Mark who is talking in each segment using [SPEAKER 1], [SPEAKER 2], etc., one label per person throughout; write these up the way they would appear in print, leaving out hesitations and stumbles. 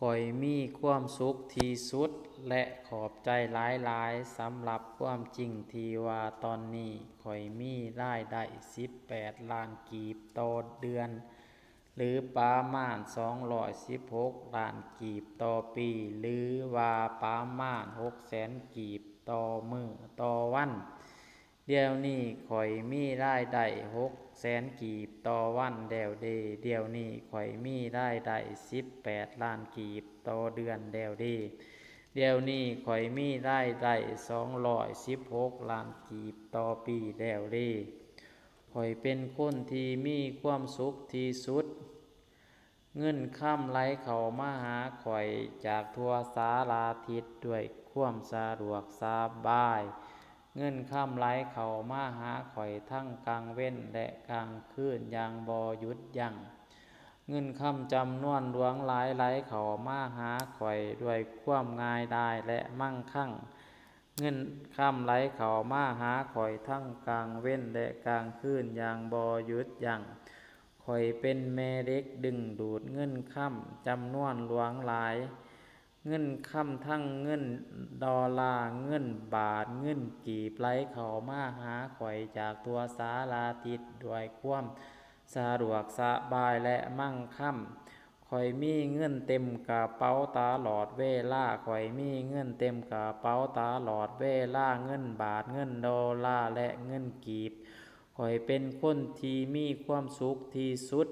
[SPEAKER 1] ข้อยมีความสุขที่สุดและขอบใจหลายๆสำหรับความจริงที่ว่าตอนนี้ข้อยมีรายได้18 ล้านกีบต่อเดือนหรือประมาณ216 ล้านกีบต่อปีหรือว่าประมาณ600,000 กีบต่อมื้อต่อวันเดี๋ยวนี้ข้อยมีรายได้600,000 กีบต่อวันแล้วเด้เดี๋ยวนี้ข้อยมีรายได้18 ล้านกีบต่อเดือนแล้วเด้เดี๋ยวนี้ข้อยมีรายได้216 ล้านกีบต่อปีแล้วเด้ข้อยเป็นคนที่มีความสุขที่สุดเงินค่ำไหลเข้ามาหาข้อยจากทั่วสารทิศด้วยความสะดวกสบายเงินค่ำไหลเข้ามาหาข้อยทั้งกลางเว้นและกลางคืนอย่างบ่หยุดยั้งเงินค่ำจำนวนหลวงหลายไหลเข้ามาหาข้อยด้วยความง่ายดายและมั่งคั่งเงินค่ำไหลเข้ามาหาข้อยทั้งกลางเว้นและกลางคืนอย่างบ่หยุดยั้งข้อยเป็นแม่เหล็กดึงดูดเงินค่ำจำนวนหลวงหลายเงินค่ำทั้งเงินดอลลาร์เงินบาทเงินกีบไหลเข้ามาหาข้อยจากทั่วสารทิศด้วยความสะดวกสบายและมั่งคั่งข้อยมีเงินเต็มกระเป๋าตลอดเวลาข้อยมีเงินเต็มกระเป๋าตลอดเวลาเงินบาทเงินดอลลาร์และเงินกีบข้อยเป็นคนที่มีความสุขที่สุด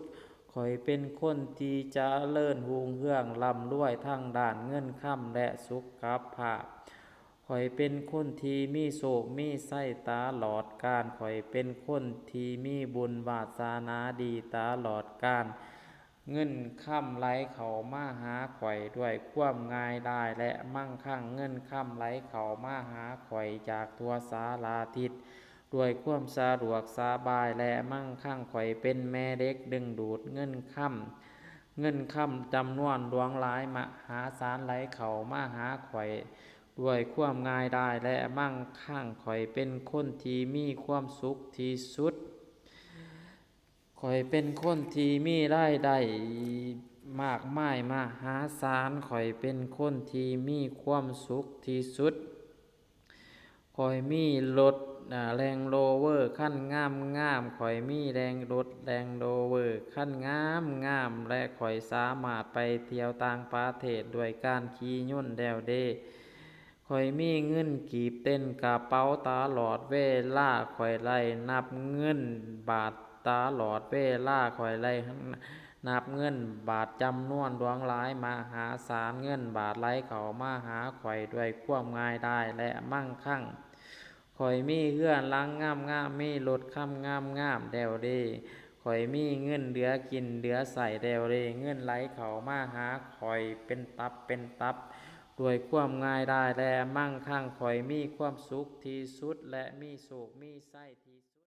[SPEAKER 1] ข้อยเป็นคนที่เจริญรุ่งเรืองร่ำรวยทั้งด้านเงินค่ำและสุขภาพข้อยเป็นคนที่มีโชคมีชัยตลอดกาลข้อยเป็นคนที่มีบุญวาสนาดีตลอดกาลเงินค่ำไหลเข้ามาหาข้อยด้วยความง่ายดายและมั่งคั่งเงินค่ำไหลเข้ามาหาข้อยจากทั่วสารทิศด้วยความสะดวกสบายและมั่งคั่งข้อยเป็นแม่เหล็กดึงดูดเงินค่ำจำนวนหลวงหลายมหาศาลไหลเข้ามาหาข้อยด้วยความง่ายดายและมั่งคั่งข้อยเป็นคนที่มีความสุขที่สุดข้อยเป็นคนที่มีรายได้มากมายมหาศาลข้อยเป็นคนที่มีความสุขที่สุดข้อยมีรถRange Rover คันงามๆข้อยมีรถRange Rover คันงามและข้อยสามารถไปเที่ยวต่างประเทศด้วยการขี่ยนต์แล้วเด้ข้อยมีเงินกีบเต็มกระเป๋าตลอดเวลาข้อยไล่นับเงินบาทตลอดเวลาข้อยไล่นับเงินบาทจำนวนหลวงหลายมหาศาลเงินบาทไหลเข้ามาหาข้อยด้วยความง่ายดายและมั่งคั่งข้อยมีเรือนหลังงามๆมีรถคันงามแล้วเด้ข้อยมีเงินเหลือกินเหลือใช้แล้วเด้เงินไหลเข้ามาหาข้อยเป็นตับด้วยความง่ายดายและมั่งคั่งข้อยมีความสุขที่สุดและมีโชคมีชัยที่